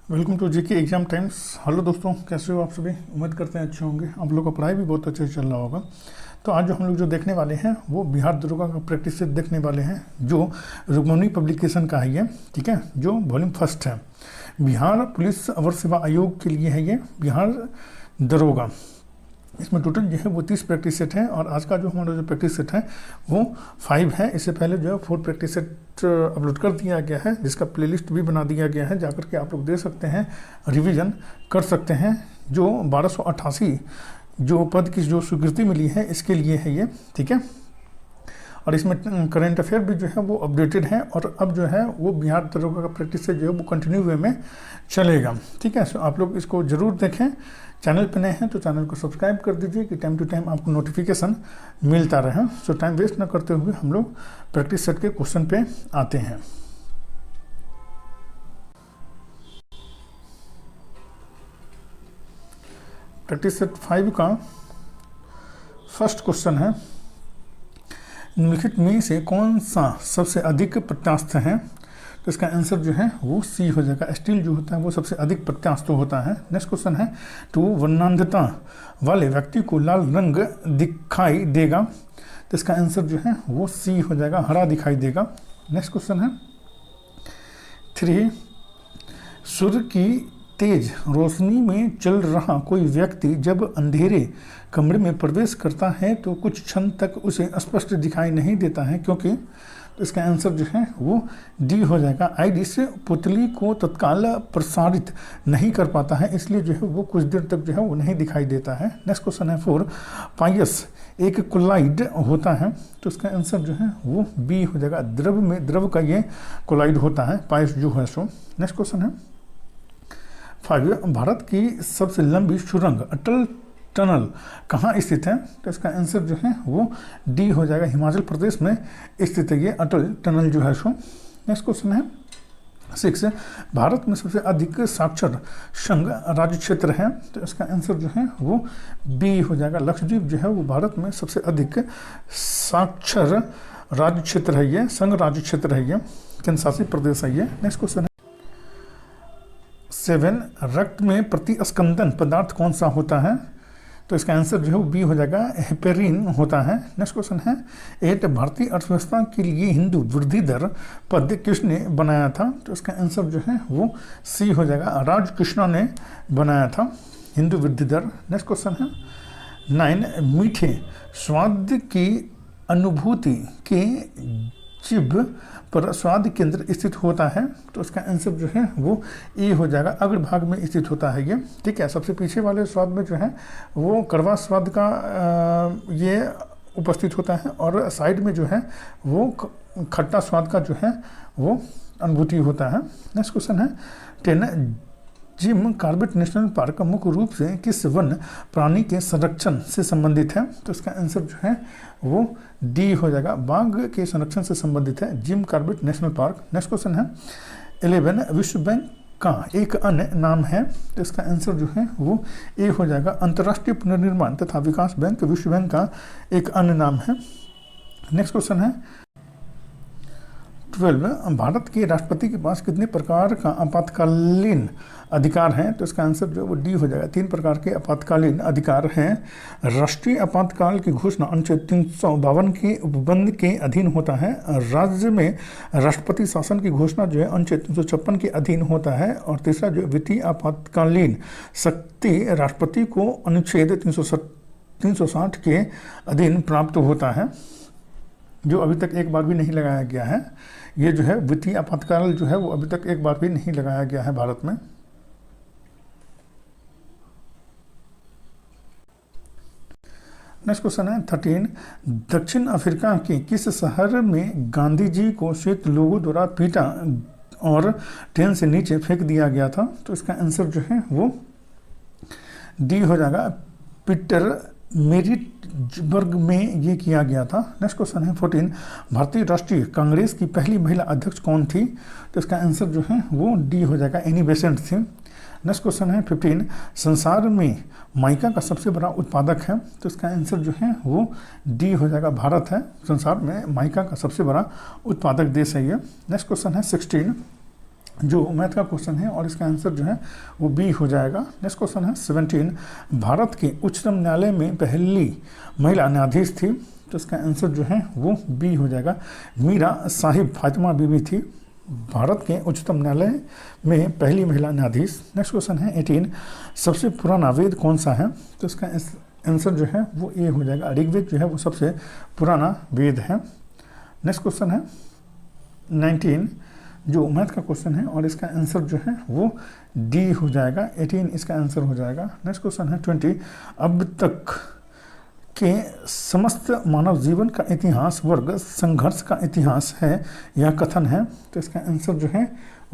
Welcome to GK exam times. Hello दोस्तों, कैसे हो आप सभी? उम्मीद करते हैं अच्छे होंगे। आप लोग का पढ़ाई भी बहुत अच्छे से चल रहा होगा। तो आज जो हम लोग देखने वाले हैं वो बिहार दरोगा का प्रैक्टिस सेट देखने वाले हैं, जो रुक्मणी पब्लिकेशन का है ये, ठीक है, जो वॉल्यूम फर्स्ट है। बिहार पुलिस अवर सेवा आयोग के लिए है ये बिहार दरोगा। इसमें टोटल जो है वो 30 प्रैक्टिस सेट है और आज का जो हमारा जो प्रैक्टिस सेट है वो 5 है। इससे पहले जो है 4 प्रैक्टिस सेट अपलोड कर दिया गया है, जिसका प्लेलिस्ट भी बना दिया गया है, जाकर के आप लोग दे सकते हैं, रिवीजन कर सकते हैं। जो 1288 जो पद की जो स्वीकृति मिली है इसके लिए है ये, ठीक है। और इसमें करेंट अफेयर भी जो है वो अपडेटेड है और अब जो है वो बिहार दरोगा का प्रैक्टिस से जो है वो कंटिन्यू वे में चलेगा, ठीक है। सो आप लोग इसको ज़रूर देखें। चैनल पर नए हैं तो चैनल को सब्सक्राइब कर दीजिए कि टाइम टू टाइम आपको नोटिफिकेशन मिलता रहे। सो टाइम वेस्ट ना करते हुए हम लोग प्रैक्टिस सेट के क्वेश्चन पे आते हैं। प्रैक्टिस सेट 5 का फर्स्ट क्वेश्चन है, निम्नलिखित में से कौन सा सबसे अधिक प्रत्यास्थ है? तो इसका आंसर जो है वो सी हो जाएगा। स्टील जो होता है वो सबसे अधिक प्रत्यास्थ होता है। नेक्स्ट क्वेश्चन है, तो वर्णांधता वाले व्यक्ति को लाल रंग दिखाई देगा? तो इसका आंसर जो है वो सी हो जाएगा, हरा दिखाई देगा। नेक्स्ट क्वेश्चन है 3, सूर्य की तेज रोशनी में चल रहा कोई व्यक्ति जब अंधेरे कमरे में प्रवेश करता है तो कुछ क्षण तक उसे स्पष्ट दिखाई नहीं देता है, क्योंकि तो इसका आंसर जो है वो डी हो जाएगा। आईडी से पुतली को तत्काल प्रसारित नहीं कर पाता है, इसलिए जो है वो कुछ देर तक जो है वो नहीं दिखाई देता है। नेक्स्ट क्वेश्चन है 4, पायस एक कोलाइड होता है? तो इसका आंसर जो है वो बी हो जाएगा। द्रव में द्रव का ये कोलाइड होता है पायस जो है सो। नेक्स्ट क्वेश्चन है 5, भारत की सबसे लंबी सुरंग अटल टनल कहाँ स्थित है? तो इसका आंसर जो है वो डी हो जाएगा, हिमाचल प्रदेश में स्थित है ये अटल टनल जो है सो। नेक्स्ट क्वेश्चन है 6, भारत में सबसे अधिक साक्षर संघ राज्य क्षेत्र है? तो इसका आंसर जो है वो बी हो जाएगा। लक्षद्वीप जो है वो भारत में सबसे अधिक साक्षर राज्य क्षेत्र है ये, संघ राज्य क्षेत्र है ये, केंद्र शासित प्रदेश है ये। नेक्स्ट क्वेश्चन है 7, रक्त में प्रतिस्पंदन पदार्थ कौन सा होता है? तो इसका आंसर जो है वो बी हो जाएगा, हेपेरिन होता है। नेक्स्ट क्वेश्चन है 8, भारतीय अर्थव्यवस्था के लिए हिंदू वृद्धि दर पद किसने बनाया था? तो इसका आंसर जो है वो सी हो जाएगा, राजकृष्ण ने बनाया था हिंदू वृद्धि दर। नेक्स्ट क्वेश्चन है 9, मीठे स्वाद की अनुभूति के जिभ पर स्वाद केंद्र स्थित होता है? तो इसका आंसर जो है वो ए हो जाएगा, अग्र भाग में स्थित होता है ये, ठीक है। सबसे पीछे वाले स्वाद में जो है वो कड़वा स्वाद का ये उपस्थित होता है और साइड में जो है वो खट्टा स्वाद का जो है वो अनुभूति होता है। नेक्स्ट क्वेश्चन है 10, जिम कॉर्बेट नेशनल पार्क मुख्य रूप से किस वन प्राणी के संरक्षण से संबंधित है? तो इसका आंसर जो है वो डी हो जाएगा, बाघ के संरक्षण से संबंधित है Jim Corbett national park. Next question है 11, विश्व बैंक का एक अन्य नाम है? तो इसका आंसर जो है वो ए हो जाएगा, अंतर्राष्ट्रीय पुनर्निर्माण तथा विकास बैंक विश्व बैंक का एक अन्य नाम है। नेक्स्ट क्वेश्चन है 12, भारत के राष्ट्रपति के पास कितने प्रकार का आपातकालीन अधिकार हैं? तो इसका आंसर जो है वो डी हो जाएगा, 3 प्रकार के आपातकालीन अधिकार हैं। राष्ट्रीय आपातकाल की घोषणा अनुच्छेद 352 के उपबंध के अधीन होता है। राज्य में राष्ट्रपति शासन की घोषणा जो है अनुच्छेद 356 के अधीन होता है। और तीसरा जो वित्तीय आपातकालीन शक्ति राष्ट्रपति को अनुच्छेद 360 के अधीन प्राप्त होता है, जो अभी तक एक बार भी नहीं लगाया गया है। ये जो है वित्तीय आपातकाल जो है वो अभी तक एक बार भी नहीं लगाया गया है भारत में। नेक्स्ट क्वेश्चन है 13, दक्षिण अफ्रीका के किस शहर में गांधी जी को श्वेत लोगों द्वारा पीटा और ट्रेन से नीचे फेंक दिया गया था? तो इसका आंसर जो है वो डी हो जाएगा, पीटर मेरिट्सबर्ग में ये किया गया था। नेक्स्ट क्वेश्चन है 14, भारतीय राष्ट्रीय कांग्रेस की पहली महिला अध्यक्ष कौन थी? तो इसका आंसर जो है वो डी हो जाएगा, एनी बेसेंट थी। नेक्स्ट क्वेश्चन है 15, संसार में माइका का सबसे बड़ा उत्पादक है? तो इसका आंसर जो है वो डी हो जाएगा, भारत है संसार में माइका का सबसे बड़ा उत्पादक देश है ये। नेक्स्ट क्वेश्चन है 16, जो मैथ का क्वेश्चन है और इसका आंसर जो है वो बी हो जाएगा। नेक्स्ट क्वेश्चन है 17, भारत के उच्चतम न्यायालय में पहली महिला न्यायाधीश थी, तो इसका आंसर जो है वो बी हो जाएगा। मीरा साहिब फातिमा बीबी थी भारत के उच्चतम न्यायालय में पहली महिला न्यायाधीश। नेक्स्ट क्वेश्चन है 18, सबसे पुराना वेद कौन सा है, तो इसका आंसर जो है वो ए हो जाएगा। ऋग्वेद जो है वो सबसे पुराना वेद है। नेक्स्ट क्वेश्चन है 19, जो मैथ का क्वेश्चन है और इसका आंसर जो है वो डी हो जाएगा। 18 इसका आंसर हो जाएगा। नेक्स्ट क्वेश्चन है 20, अब तक के समस्त मानव जीवन का इतिहास वर्ग संघर्ष का इतिहास है, यह कथन है, तो इसका आंसर जो है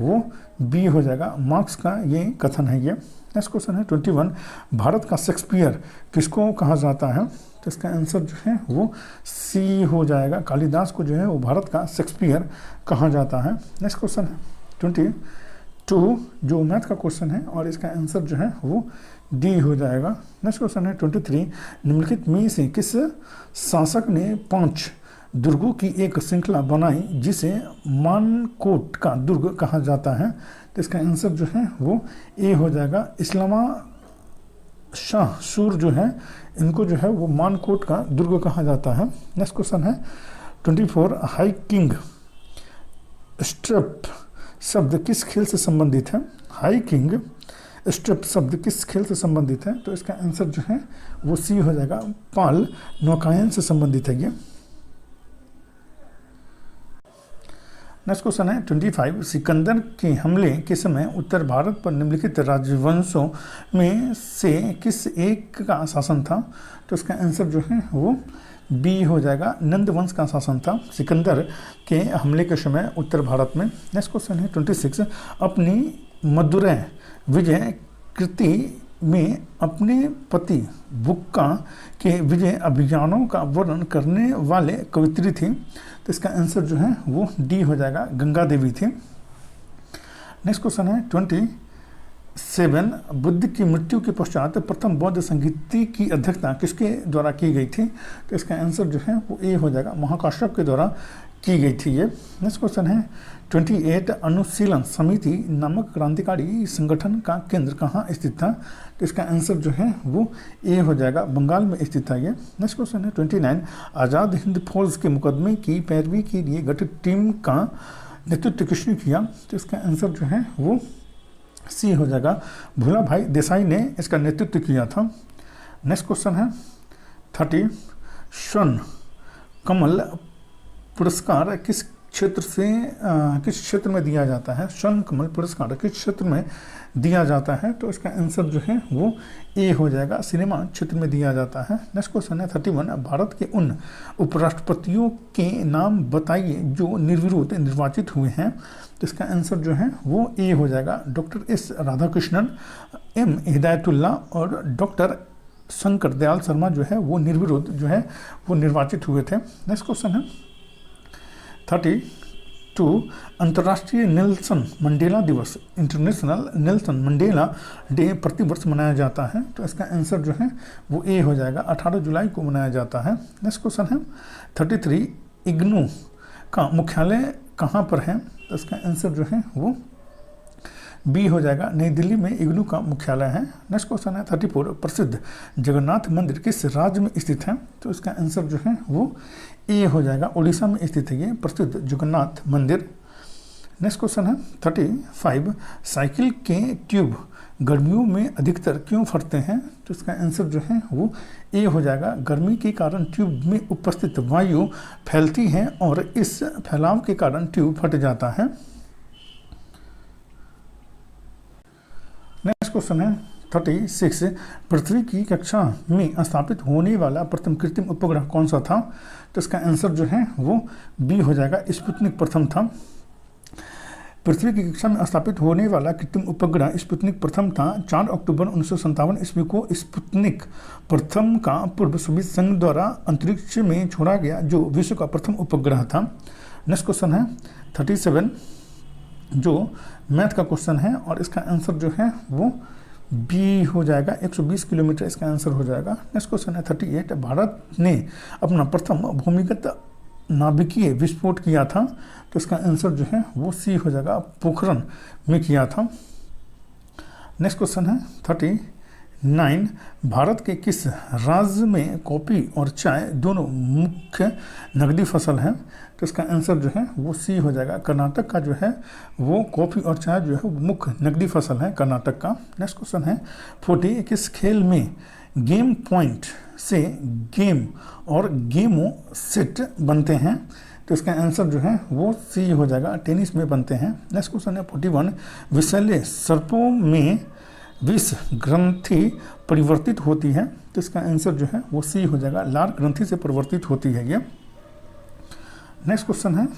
वो बी हो जाएगा। मार्क्स का ये कथन है ये। नेक्स्ट क्वेश्चन है 21, भारत का शेक्सपियर किसको कहा जाता है, तो इसका आंसर जो है वो सी हो जाएगा। कालिदास को जो है वो भारत का शेक्सपियर कहा जाता है। नेक्स्ट क्वेश्चन है 22, जो मैथ का क्वेश्चन है और इसका आंसर जो है वो डी हो जाएगा। नेक्स्ट क्वेश्चन है 23, निम्नलिखित में से किस शासक ने 5 दुर्गों की एक श्रृंखला बनाई जिसे मानकोट का दुर्ग कहा जाता है, तो इसका आंसर जो है वो ए हो जाएगा। इस्लामा शाह सूर जो है इनको जो है वो मानकोट का दुर्ग कहा जाता है। नेक्स्ट क्वेश्चन है 24, हाई किंग स्ट्रेप शब्द किस खेल से संबंधित है, हाई किंग स्ट्रेप शब्द किस खेल से संबंधित है, तो इसका आंसर जो है वो सी हो जाएगा। पाल नौकायन से संबंधित है ये। नेक्स्ट क्वेश्चन है 25, सिकंदर के हमले के समय उत्तर भारत पर निम्नलिखित राजवंशों में से किस एक का शासन था, तो इसका आंसर जो है वो बी हो जाएगा। नंद वंश का शासन था सिकंदर के हमले के समय उत्तर भारत में। नेक्स्ट क्वेश्चन है 26, अपनी मदुरै विजय कृति में अपने पति बुक्का के विजय अभियानों का वर्णन करने वाले कवित्री थी, तो इसका आंसर जो है वो डी हो जाएगा। गंगा देवी थी। नेक्स्ट क्वेश्चन है 27, बुद्ध की मृत्यु के पश्चात प्रथम बौद्ध संगीति की अध्यक्षता किसके द्वारा की गई थी, तो इसका आंसर जो है वो ए हो जाएगा। महाकाश्यप के द्वारा की गई थी ये। नेक्स्ट क्वेश्चन है 28, अनुशीलन समिति नामक क्रांतिकारी संगठन का केंद्र कहाँ स्थित था, तो इसका आंसर जो है वो ए हो जाएगा। बंगाल में स्थित था ये। नेक्स्ट क्वेश्चन है 29, आज़ाद हिंद फौज के मुकदमे की पैरवी के लिए गठित टीम का नेतृत्व किसने किया, तो इसका आंसर जो है वो सी हो जाएगा। भोला भाई देसाई ने इसका नेतृत्व किया था। नेक्स्ट क्वेश्चन है 30, स्वर्ण कमल पुरस्कार किस क्षेत्र में दिया जाता है, स्वर्ण कमल पुरस्कार किस क्षेत्र में दिया जाता है, तो इसका आंसर जो है वो ए हो जाएगा। सिनेमा क्षेत्र में दिया जाता है। नेक्स्ट क्वेश्चन है 31, भारत के उन उपराष्ट्रपतियों के नाम बताइए जो निर्विरोध निर्वाचित हुए हैं, तो इसका आंसर जो है वो ए हो जाएगा। Doctor S Radhakrishnan, M Hidayatullah और डॉक्टर शंकर दयाल शर्मा जो है वो निर्विरोध जो है वो निर्वाचित हुए थे। नेक्स्ट क्वेश्चन है 32, अंतर्राष्ट्रीय नेल्सन मंडेला दिवस इंटरनेशनल नेल्सन मंडेला डे प्रतिवर्ष मनाया जाता है, तो इसका आंसर जो है वो ए हो जाएगा। 18 जुलाई को मनाया जाता है। नेक्स्ट क्वेश्चन है 33, इग्नू का मुख्यालय कहाँ पर है, तो इसका आंसर जो है वो बी हो जाएगा। नई दिल्ली में इग्नू का मुख्यालय है। नेक्स्ट क्वेश्चन है 34, प्रसिद्ध जगन्नाथ मंदिर किस राज्य में स्थित है, तो इसका आंसर जो है वो ए हो जाएगा। उड़ीसा में स्थित है ये प्रसिद्ध जगन्नाथ मंदिर। नेक्स्ट क्वेश्चन है 35, साइकिल के ट्यूब गर्मियों में अधिकतर क्यों फटते हैं, तो इसका आंसर जो है वो ए हो जाएगा। गर्मी के कारण ट्यूब में उपस्थित वायु फैलती है और इस फैलाव के कारण ट्यूब फट जाता है। नेक्स्ट क्वेश्चन है 36, पृथ्वी की कक्षा में स्थापित होने वाला प्रथम कृत्रिम उपग्रह कौन सा था, तो इसका आंसर जो है वो बी हो जाएगा। स्पुतनिक प्रथम था। पृथ्वी की कक्षा में स्थापित होने वाला कृत्रिम उपग्रह स्पुतनिक प्रथम था। 4 अक्टूबर 1957 ईस्वी को स्पुतनिक प्रथम का पूर्व सोवियत संघ द्वारा अंतरिक्ष में छोड़ा गया, जो विश्व का प्रथम उपग्रह था। नेक्स्ट क्वेश्चन है 37, जो मैथ का क्वेश्चन है और इसका आंसर जो है वो बी हो जाएगा। 120 किलोमीटर इसका आंसर हो जाएगा। नेक्स्ट क्वेश्चन है 38, भारत ने अपना प्रथम भूमिगत नाभिकीय विस्फोट किया था? तो इसका आंसर जो है वो सी हो जाएगा, पोखरण में किया था। नेक्स्ट क्वेश्चन है 39, भारत के किस राज्य में कॉफ़ी और चाय दोनों मुख्य नकदी फसल हैं? तो इसका आंसर जो है वो सी हो जाएगा, कर्नाटक का जो है वो कॉफ़ी और चाय जो है वो मुख्य नकदी फसल है कर्नाटक का। नेक्स्ट क्वेश्चन है 40, किस खेल में गेम पॉइंट से गेम और गेमो सेट बनते हैं? तो इसका आंसर जो है वो सी हो जाएगा, टेनिस में बनते हैं। नेक्स्ट क्वेश्चन है 41, विषैले सर्पों में विष ग्रंथि परिवर्तित होती है? तो इसका आंसर जो है वो सी हो जाएगा, लाल ग्रंथि से परिवर्तित होती है ये। नेक्स्ट क्वेश्चन है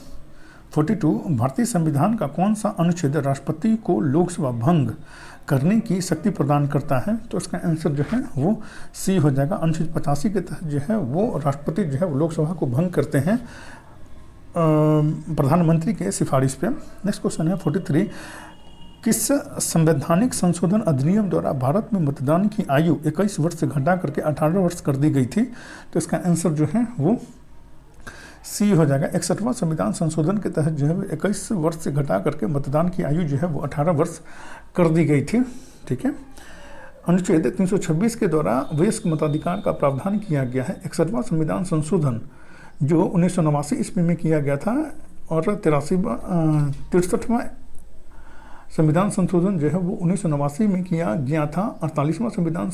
42, भारतीय संविधान का कौन सा अनुच्छेद राष्ट्रपति को लोकसभा भंग करने की शक्ति प्रदान करता है? तो इसका आंसर जो है वो सी हो जाएगा, अनुच्छेद 85 के तहत जो है वो राष्ट्रपति जो है वो लोकसभा को भंग करते हैं प्रधानमंत्री के सिफारिश पे। नेक्स्ट क्वेश्चन है 43, किस संवैधानिक संशोधन अधिनियम द्वारा भारत में मतदान की आयु 21 वर्ष से घटा करके 18 वर्ष कर दी गई थी? तो इसका आंसर जो है वो सी हो जाएगा, 61वां संविधान संशोधन के तहत जो है 21 वर्ष से घटा करके मतदान की आयु जो है वो 18 वर्ष कर दी गई थी। ठीक है, अनुच्छेद 326 के द्वारा वयस्क मताधिकार का प्रावधान किया गया है। 61वां संविधान संशोधन जो 1989 ईस्वी में किया गया था और 63वां संविधान संशोधन जो है वो 1989 में किया गया था। 48वां संविधान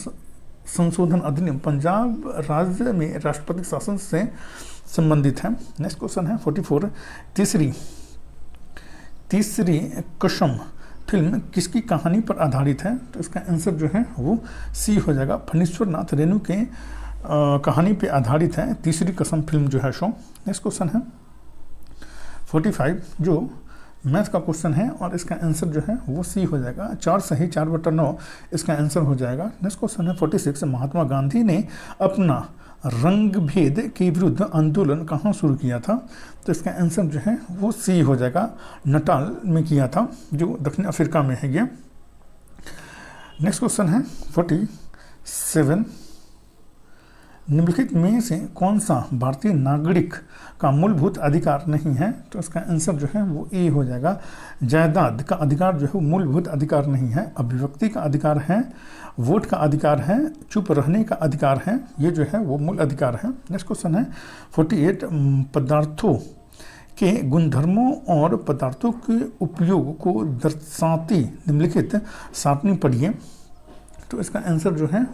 संशोधन अधिनियम पंजाब राज्य में राष्ट्रपति शासन से संबंधित है। नेक्स्ट क्वेश्चन है 44, तीसरी कसम फिल्म किसकी कहानी पर आधारित है? तो इसका आंसर जो है वो सी हो जाएगा, फणीश्वर नाथ रेणु के कहानी पे आधारित है तीसरी कसम फिल्म जो है शो। नेक्स्ट क्वेश्चन है 45, जो मैथ का क्वेश्चन है और इसका आंसर जो है वो सी हो जाएगा, 4 सही 4/9 इसका आंसर हो जाएगा। नेक्स्ट क्वेश्चन है 46, महात्मा गांधी ने अपना रंग भेद के विरुद्ध आंदोलन कहाँ शुरू किया था? तो इसका आंसर जो है वो सी हो जाएगा, नटाल में किया था जो दक्षिण अफ्रीका में है ये। नेक्स्ट क्वेश्चन है 47, निम्नलिखित में से कौन सा भारतीय नागरिक का मूलभूत अधिकार नहीं है? तो इसका आंसर जो है वो ए हो जाएगा, जायदाद का अधिकार जो है वो मूलभूत अधिकार नहीं है। अभिव्यक्ति का अधिकार है, वोट का अधिकार है, चुप रहने का अधिकार है, ये जो है वो मूल अधिकार है। नेक्स्ट क्वेश्चन है 48, पदार्थों के गुणधर्मों और पदार्थों के उपयोग को दर्शाती निम्नलिखित सारणी पढ़िए। तो इसका आंसर जो है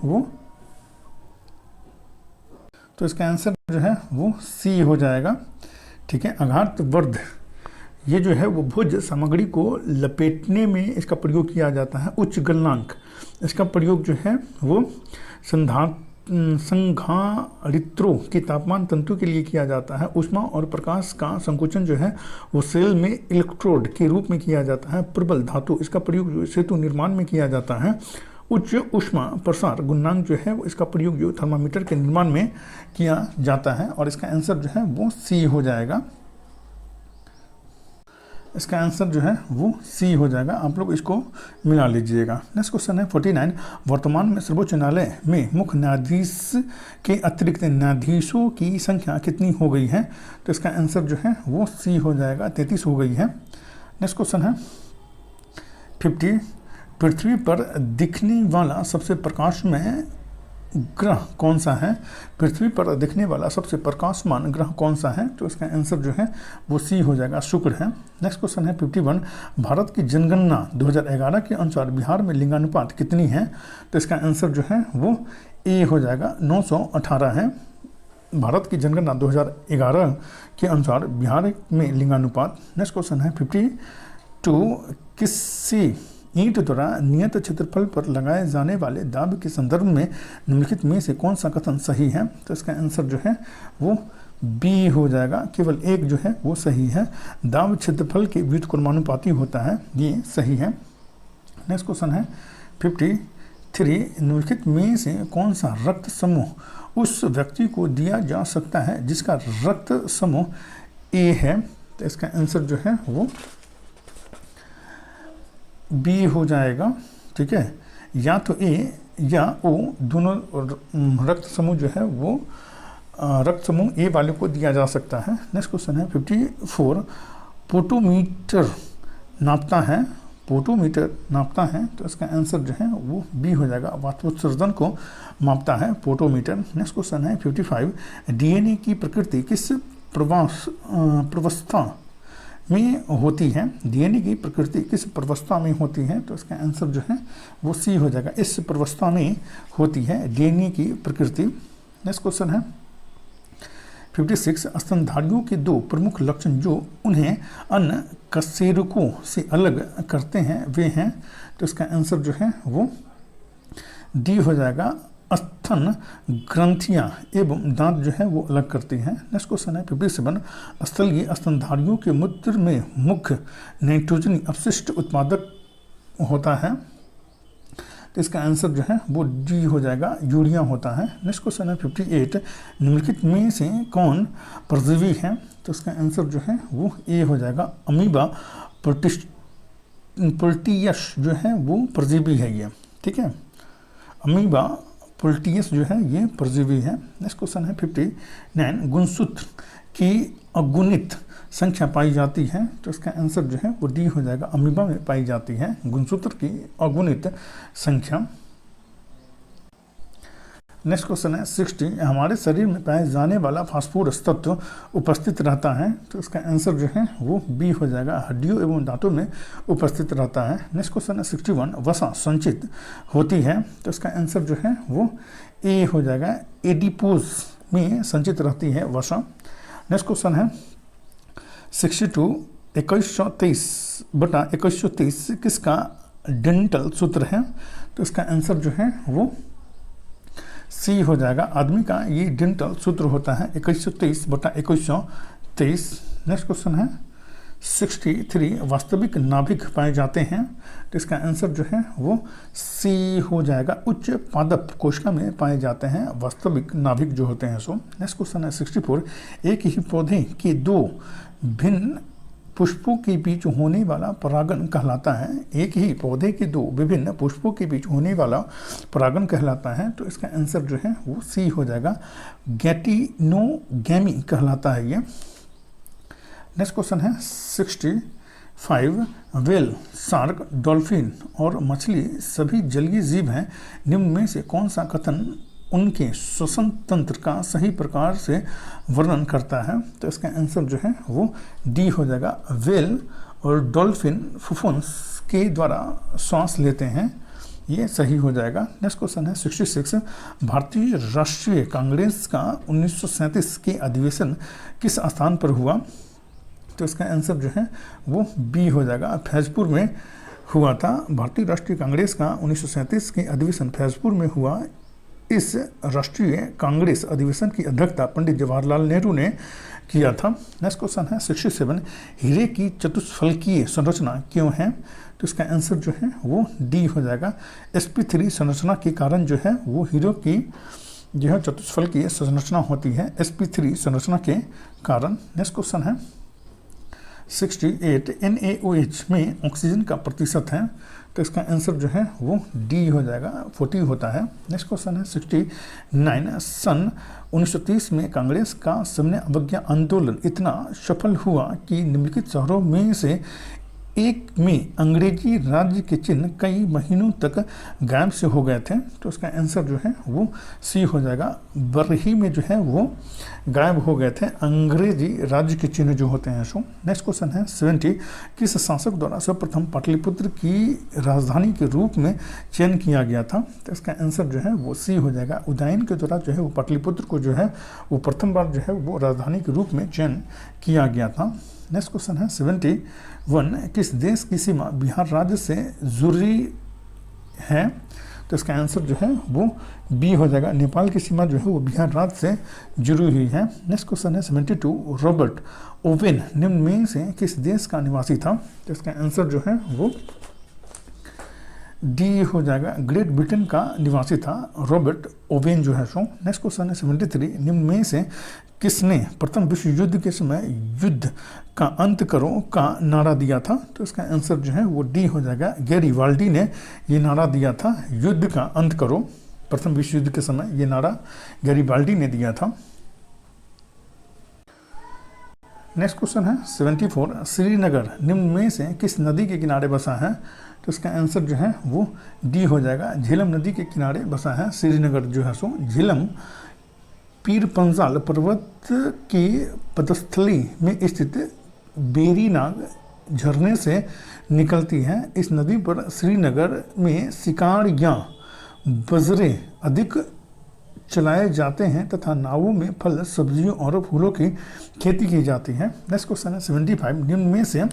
वो सी हो जाएगा। ठीक है, आघात वर्ध ये जो है वो भोज्य सामग्री को लपेटने में इसका प्रयोग किया जाता है। उच्च गलनांक इसका प्रयोग जो है वो संघारित्रों के तापमान तंतु के लिए किया जाता है। ऊष्मा और प्रकाश का संकोचन जो है वो सेल में इलेक्ट्रोड के रूप में किया जाता है। प्रबल धातु इसका प्रयोग जो सेतु निर्माण में किया जाता है। उच्च ऊष्मा प्रसार गुणांक जो है वो इसका प्रयोग जो थर्मामीटर के निर्माण में किया जाता है और इसका आंसर जो है वो सी हो जाएगा। इसका आंसर जो है वो सी हो जाएगा, आप लोग इसको मिला लीजिएगा। नेक्स्ट क्वेश्चन है 49, वर्तमान में सर्वोच्च न्यायालय में मुख्य न्यायाधीश के अतिरिक्त न्यायाधीशों की संख्या कितनी हो गई है? तो इसका आंसर जो है वो सी हो जाएगा, 33 हो गई है। नेक्स्ट क्वेश्चन है 50, पृथ्वी पर दिखने वाला सबसे प्रकाशमय ग्रह कौन सा है? पृथ्वी पर दिखने वाला सबसे प्रकाशमान ग्रह कौन सा है? तो इसका आंसर जो है वो सी हो जाएगा, शुक्र है। नेक्स्ट क्वेश्चन है 51, भारत की जनगणना 2011 के अनुसार बिहार में लिंगानुपात कितनी है? तो इसका आंसर जो है वो ए हो जाएगा, 918 है। भारत की जनगणना 2011 के अनुसार बिहार में लिंगानुपात। नेक्स्ट क्वेश्चन है 52, किसी ईंट द्वारा नियत क्षेत्रफल पर लगाए जाने वाले दाब के संदर्भ में निम्नलिखित में से कौन सा कथन सही है? तो इसका आंसर जो है वो बी हो जाएगा, केवल एक जो है वो सही है। दाब क्षेत्रफल के व्युत्क्रमानुपाती होता है, ये सही है। नेक्स्ट क्वेश्चन है 53, निम्नलिखित में से कौन सा रक्त समूह उस व्यक्ति को दिया जा सकता है जिसका रक्त समूह ए है? तो इसका आंसर जो है वो बी हो जाएगा। ठीक है, या तो ए या ओ दोनों रक्त समूह जो है वो रक्त समूह ए वाले को दिया जा सकता है। नेक्स्ट क्वेश्चन है 54, पोटोमीटर नापता है, पोटोमीटर नापता है, तो इसका आंसर जो है वो बी हो जाएगा, वाष्पोत्सर्जन को मापता है पोटोमीटर। नेक्स्ट क्वेश्चन है 55, डीएनए की प्रकृति किस प्रवस्था में होती है, डीएनए की प्रकृति किस प्रवस्था में होती है, तो इसका आंसर जो है वो सी हो जाएगा, इस प्रवस्था में होती है डीएनए की प्रकृति। नेक्स्ट क्वेश्चन है 56, स्तनधारियों के दो प्रमुख लक्षण जो उन्हें अन्य कशेरुकों से अलग करते हैं वे हैं, तो इसका आंसर जो है वो डी हो जाएगा, स्तन ग्रंथियां एवं दांत जो है वो अलग करती हैं। नेक्स्ट क्वेश्चन है 57, स्थलीय स्तनधारियों के मूत्र में मुख्य नाइट्रोजनी अपशिष्ट उत्पादक होता है, तो इसका आंसर जो है वो डी हो जाएगा, यूरिया होता है। नेक्स्ट क्वेश्चन है 58, निम्नलिखित में से कौन परजीवी है, तो इसका आंसर जो है वो ए हो जाएगा, अमीबा पुल्टियस जो है वो परजीवी है ये, ठीक है, अमीबा पुल्टियस जो है ये परजीवी है। नेक्स्ट क्वेश्चन है 59, गुणसूत्र की अगुणित संख्या पाई जाती है, तो इसका आंसर जो है वो डी हो जाएगा, अमीबा में पाई जाती है गुणसूत्र की अगुणित संख्या। नेक्स्ट क्वेश्चन है 60, हमारे शरीर में पाए जाने वाला फास्फोरस तत्व उपस्थित रहता है, तो इसका आंसर जो है वो बी हो जाएगा, हड्डियों एवं दांतों में उपस्थित रहता है। नेक्स्ट क्वेश्चन है 61, वसा संचित होती है, तो इसका आंसर जो है वो ए हो जाएगा, एडिपोज में संचित रहती है वसा। नेक्स्ट क्वेश्चन है 62, 2123/2130 किसका डेंटल सूत्र है, तो इसका आंसर जो है वो सी हो जाएगा, आदमी का ये डेंटल सूत्र होता है 2123/2123। नेक्स्ट क्वेश्चन है 63, वास्तविक नाभिक पाए जाते हैं, तो इसका आंसर जो है वो सी हो जाएगा, उच्च पादप कोशिका में पाए जाते हैं वास्तविक नाभिक जो होते हैं सो। नेक्स्ट क्वेश्चन है 64, एक ही पौधे के दो भिन्न पुष्पों के बीच होने वाला परागण कहलाता है, एक ही पौधे के दो विभिन्न पुष्पों के बीच होने वाला परागण कहलाता है, तो इसका आंसर जो है वो सी हो जाएगा, गैटिनोगैमी कहलाता है ये। नेक्स्ट क्वेश्चन है 65, व्हेल, शार्क, डॉल्फिन और मछली सभी जलीय जीव हैं, निम्न में से कौन सा कथन उनके श्वसन तंत्र का सही प्रकार से वर्णन करता है, तो इसका आंसर जो है वो डी हो जाएगा, व्हेल और डॉल्फिन फुफ्फुस के द्वारा श्वास लेते हैं, ये सही हो जाएगा। नेक्स्ट क्वेश्चन है 66, भारतीय राष्ट्रीय कांग्रेस का 1937 के अधिवेशन किस स्थान पर हुआ, तो इसका आंसर जो है वो बी हो जाएगा, फैजपुर में हुआ था। भारतीय राष्ट्रीय कांग्रेस का 1937 के अधिवेशन फैजपुर में हुआ। इस राष्ट्रीय कांग्रेस अधिवेशन की अध्यक्षता पंडित जवाहरलाल नेहरू ने किया था। नेक्स्ट क्वेश्चन है 67, हीरे की चतुष्फलकीय संरचना क्यों है, तो इसका आंसर जो है वो डी हो जाएगा, sp3 संरचना के कारण जो है वो हीरो की जो है चतुष्फलकीय संरचना होती है, sp3 संरचना के कारण। नेक्स्ट क्वेश्चन है 68, NaOH में ऑक्सीजन का प्रतिशत है, तो इसका आंसर जो है वो डी हो जाएगा, 40 होता है। नेक्स्ट क्वेश्चन है 69, सन 1930 में कांग्रेस का सविनय अवज्ञा आंदोलन इतना सफल हुआ कि निम्नलिखित शहरों में से एक में अंग्रेजी राज्य के चिन्ह कई महीनों तक गायब से हो गए थे, तो इसका आंसर जो है वो सी हो जाएगा, बरही में जो है वो गायब हो गए थे अंग्रेजी राज्य के चिन्ह जो होते हैं सो। नेक्स्ट क्वेश्चन है 70, किस शासक द्वारा सर्वप्रथम पाटलिपुत्र की राजधानी के रूप में चयन किया गया था, तो इसका आंसर जो है वो सी हो जाएगा, उदयन के द्वारा जो है वो पाटलिपुत्र को जो है वो प्रथम बार जो है वो राजधानी के रूप में चयन किया गया था। नेक्स्ट क्वेश्चन है 71, किस देश की सीमा बिहार राज्य से जुड़ी है, तो इसका आंसर जो है वो बी हो जाएगा, नेपाल की सीमा जो है वो बिहार राज्य से जुड़ी हुई है। नेक्स्ट क्वेश्चन है 72, रॉबर्ट ओवेन निम्न में से किस देश का निवासी था, तो इसका आंसर जो है वो डी हो जाएगा, ग्रेट ब्रिटेन का निवासी था रॉबर्ट ओवेन जो है सो। नेक्स्ट क्वेश्चन है 73, निम्न में से किसने प्रथम विश्व युद्ध के समय युद्ध का अंत करो का नारा दिया था, तो इसका आंसर जो है वो डी हो जाएगा, गैरिबाल्डी ने ये नारा दिया था, युद्ध का अंत करो, प्रथम विश्व युद्ध के समय ये नारा गैरिबाल्डी ने दिया था। नेक्स्ट क्वेश्चन है 74, श्रीनगर निम्न में से किस नदी के किनारे बसा है? तो इसका आंसर जो है वो डी हो जाएगा, झेलम नदी के किनारे बसा है श्रीनगर जो है सो। झेलम पीर पंजाल पर्वत की पदस्थली में स्थित बेरीनाग झरने से निकलती है। इस नदी पर श्रीनगर में शिकार या बजरे अधिक चलाए जाते हैं तथा नावों में फल, सब्जियों और फूलों की खेती की जाती है। नेक्स्ट क्वेश्चन है 75,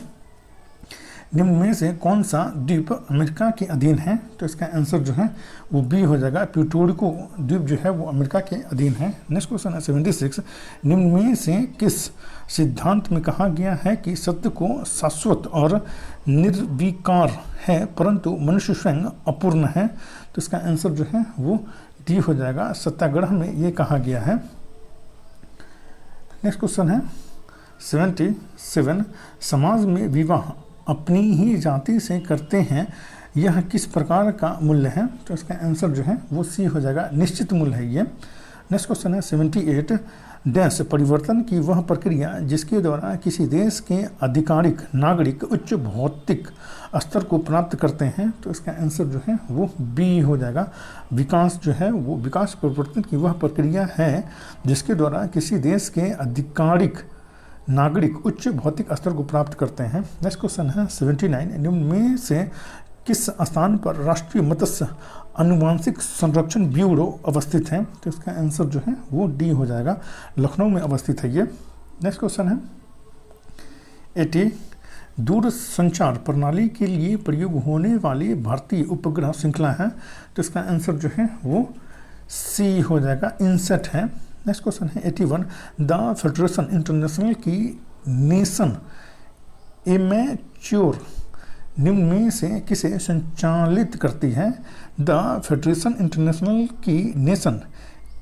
निम्न में से कौन सा द्वीप अमेरिका के अधीन है? तो इसका आंसर जो है वो बी हो जाएगा, प्यूर्टोरिको द्वीप जो है वो अमेरिका के अधीन है। नेक्स्ट क्वेश्चन है 76, निम्न में से किस सिद्धांत में कहा गया है कि सत्य को शाश्वत और निर्विकार है परंतु मनुष्य स्वयं अपूर्ण है? तो इसका आंसर जो है वो डी हो जाएगा, सत्याग्रह में ये कहा गया है। नेक्स्ट क्वेश्चन है 77, समाज में विवाह अपनी ही जाति से करते हैं, यह किस प्रकार का मूल्य है? तो इसका आंसर जो है वो सी हो जाएगा, निश्चित मूल्य है ये। नेक्स्ट क्वेश्चन है 78, डैश परिवर्तन की वह प्रक्रिया जिसके द्वारा किसी देश के आधिकारिक नागरिक उच्च भौतिक स्तर को प्राप्त करते हैं? तो इसका आंसर जो है वो बी हो जाएगा, विकास जो है वो विकास परिवर्तन की वह प्रक्रिया है जिसके द्वारा किसी देश के आधिकारिक नागरिक उच्च भौतिक स्तर को प्राप्त करते हैं। नेक्स्ट क्वेश्चन है 79, निम्न में से किस स्थान पर राष्ट्रीय मत्स्य अनुवांशिक संरक्षण ब्यूरो अवस्थित है? तो इसका आंसर जो है वो डी हो जाएगा, लखनऊ में अवस्थित है ये। नेक्स्ट क्वेश्चन है 80, दूर संचार प्रणाली के लिए प्रयोग होने वाली भारतीय उपग्रह श्रृंखला है? तो इसका आंसर जो है वो सी हो जाएगा, इनसेट है। नेक्स्ट क्वेश्चन है 81, द फेडरेशन इंटरनेशनल की नेशन एमेच्योर निम्न में से किसे संचालित करती है? द फेडरेशन इंटरनेशनल की नेशन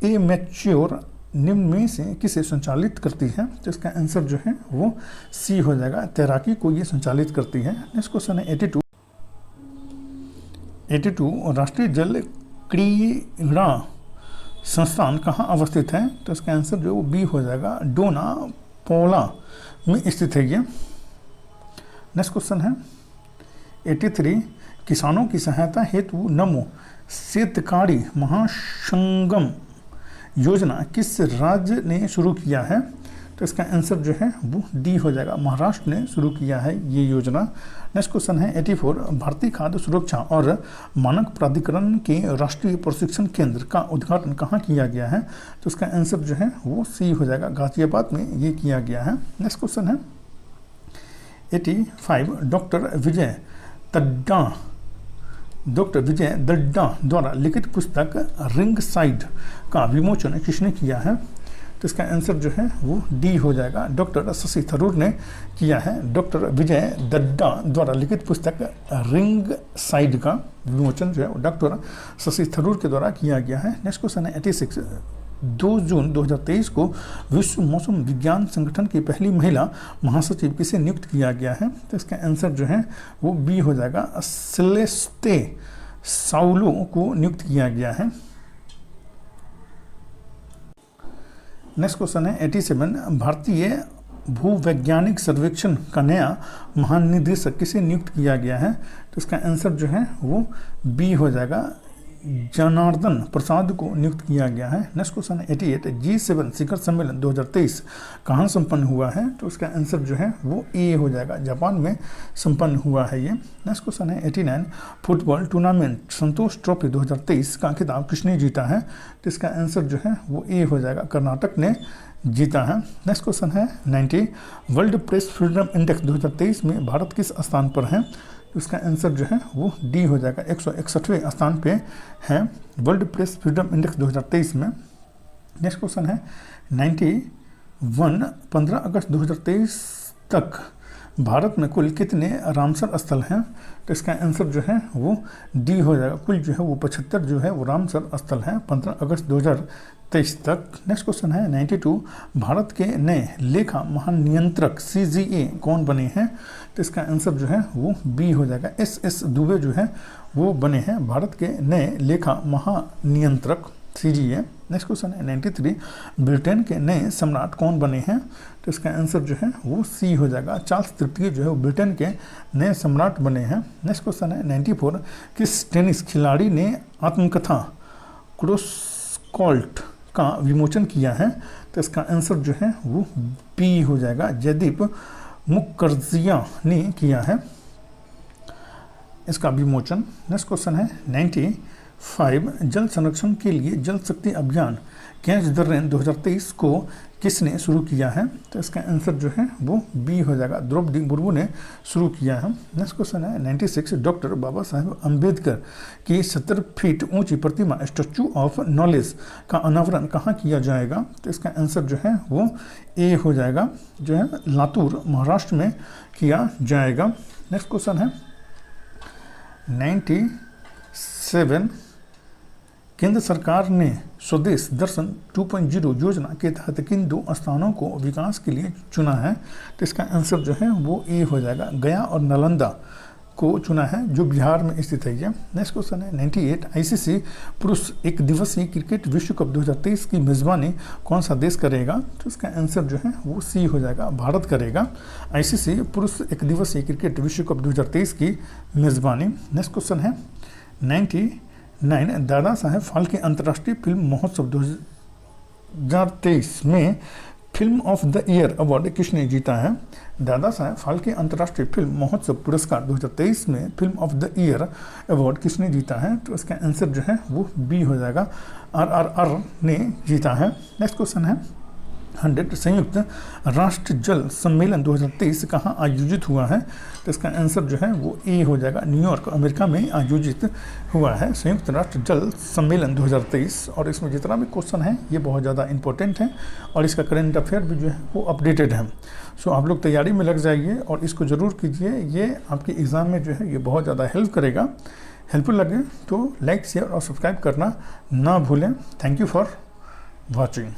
एमेच्योर निम्न में से किसे संचालित करती है? तो इसका आंसर जो है वो सी हो जाएगा, तैराकी को ये संचालित करती है। नेक्स्ट क्वेश्चन है 82, राष्ट्रीय जल क्रीड़ा संस्थान कहाँ अवस्थित है? तो इसका आंसर जो वो बी हो जाएगा, डोना पोला में स्थित है ये। नेक्स्ट क्वेश्चन है 83, किसानों की सहायता हेतु नमो शेतकारी महासंगम योजना किस राज्य ने शुरू किया है? तो इसका आंसर जो है वो डी हो जाएगा, महाराष्ट्र ने शुरू किया है ये योजना। नेक्स्ट क्वेश्चन है 84, भारतीय खाद्य सुरक्षा और मानक प्राधिकरण के राष्ट्रीय प्रशिक्षण केंद्र का उद्घाटन कहाँ किया गया है? तो इसका आंसर जो है वो सी हो जाएगा, गाजियाबाद में ये किया गया है। नेक्स्ट क्वेश्चन है 85, डॉक्टर विजय दड्डा द्वारा लिखित पुस्तक रिंग साइड का विमोचन किसने किया है? तो इसका आंसर जो है वो डी हो जाएगा, डॉक्टर शशि थरूर ने किया है। डॉक्टर विजय दड्डा द्वारा लिखित पुस्तक रिंग साइड का विमोचन जो है डॉक्टर शशि थरूर के द्वारा किया गया है। नेक्स्ट क्वेश्चन है 86, 2 जून 2023 को विश्व मौसम विज्ञान संगठन की पहली महिला महासचिव किसे नियुक्त किया गया है? तो इसका आंसर जो है वो बी हो जाएगा, सेलेस्ते साउलो को नियुक्त किया गया है। नेक्स्ट क्वेश्चन है 87, भारतीय भूवैज्ञानिक सर्वेक्षण का नया महानिदेशक किसे नियुक्त किया गया है? तो इसका आंसर जो है वो बी हो जाएगा, जनार्दन प्रसाद को नियुक्त किया गया है। नेक्स्ट क्वेश्चन है 88, G7 शिखर सम्मेलन 2023 कहाँ संपन्न हुआ है? तो इसका आंसर जो है वो ए हो जाएगा, जापान में संपन्न हुआ है ये। नेक्स्ट क्वेश्चन है 89, फुटबॉल टूर्नामेंट संतोष ट्रॉफी 2023 का खिताब किसने जीता है? तो इसका आंसर जो है वो ए हो जाएगा, कर्नाटक ने जीता है। नेक्स्ट क्वेश्चन है 90, वर्ल्ड प्रेस फ्रीडम इंडेक्स 2023 में भारत किस स्थान पर है? तो इसका आंसर जो है वो डी हो जाएगा, 161वें स्थान पे है वर्ल्ड प्रेस फ्रीडम इंडेक्स 2023 में। नेक्स्ट क्वेश्चन है 91, 15 अगस्त 2023 तक भारत में कुल कितने रामसर स्थल हैं? तो इसका आंसर जो है वो डी हो जाएगा, कुल जो है वो 75 जो है वो रामसर स्थल हैं 15 अगस्त 2023 तक। नेक्स्ट क्वेश्चन है 92, भारत के नए लेखा महानियंत्रक CGA कौन बने हैं? तो इसका आंसर जो है वो बी हो जाएगा, SS दुबे जो है वो बने हैं भारत के नए लेखा महानियंत्रक। सी जी है। नेक्स्ट क्वेश्चन है 93, ब्रिटेन के नए सम्राट कौन बने हैं? तो इसका आंसर जो है वो सी हो जाएगा, चार्ल्स तृतीय जो है वो ब्रिटेन के नए सम्राट बने हैं। नेक्स्ट क्वेश्चन है 94, किस टेनिस खिलाड़ी ने आत्मकथा क्रोसकॉल्ट का विमोचन किया है? तो इसका आंसर जो है वो बी हो जाएगा, जयदीप मुखर्जिया ने किया है इसका विमोचन। नेक्स्ट क्वेश्चन है 95, जल संरक्षण के लिए जल शक्ति अभियान कैच द रेन 2023 को किसने शुरू किया है? तो इसका आंसर जो है वो बी हो जाएगा, द्रौपदी मुर्मू ने शुरू किया है। नेक्स्ट क्वेश्चन है 96, डॉक्टर बाबा साहेब अम्बेडकर की 70 फीट ऊंची प्रतिमा स्टैचू ऑफ नॉलेज का अनावरण कहाँ किया जाएगा? तो इसका आंसर जो है वो ए हो जाएगा, जो है लातूर महाराष्ट्र में किया जाएगा। नेक्स्ट क्वेश्चन है 97, केंद्र सरकार ने स्वदेश दर्शन 2.0 योजना के तहत किन 2 स्थानों को विकास के लिए चुना है? तो इसका आंसर जो है वो ए हो जाएगा, गया और नालंदा को चुना है जो बिहार में स्थित है ये। नेक्स्ट क्वेश्चन है 98, आईसीसी पुरुष एक दिवसीय क्रिकेट विश्व कप 2023 की मेजबानी कौन सा देश करेगा? तो इसका आंसर जो है वो सी हो जाएगा, भारत करेगा आईसीसी पुरुष एक दिवसीय क्रिकेट विश्व कप 2023 की मेजबानी। नेक्स्ट क्वेश्चन है 99, दादा साहेब फाल्के अंतर्राष्ट्रीय फिल्म महोत्सव 2023 में film of the year award किसने जीता है? दादा साहेब फाल्के अंतर्राष्ट्रीय फिल्म महोत्सव पुरस्कार 2023 में film of the year award किसने जीता है? तो इसका आंसर जो है वो बी हो जाएगा, RRR ने जीता है। नेक्स्ट क्वेश्चन है 100, संयुक्त राष्ट्र जल सम्मेलन 2023 कहाँ आयोजित हुआ है? तो इसका आंसर जो है वो ए हो जाएगा, न्यूयॉर्क अमेरिका में आयोजित हुआ है संयुक्त राष्ट्र जल सम्मेलन 2023। और इसमें जितना भी क्वेश्चन है ये बहुत ज़्यादा इंपॉर्टेंट है और इसका करंट अफेयर भी जो है वो अपडेटेड है। सो आप लोग तैयारी में लग जाइए और इसको ज़रूर कीजिए, ये आपके एग्ज़ाम में जो है ये बहुत ज़्यादा हेल्प करेगा। हेल्पफुल लगे तो लाइक शेयर और सब्सक्राइब करना ना भूलें। Thank you for watching.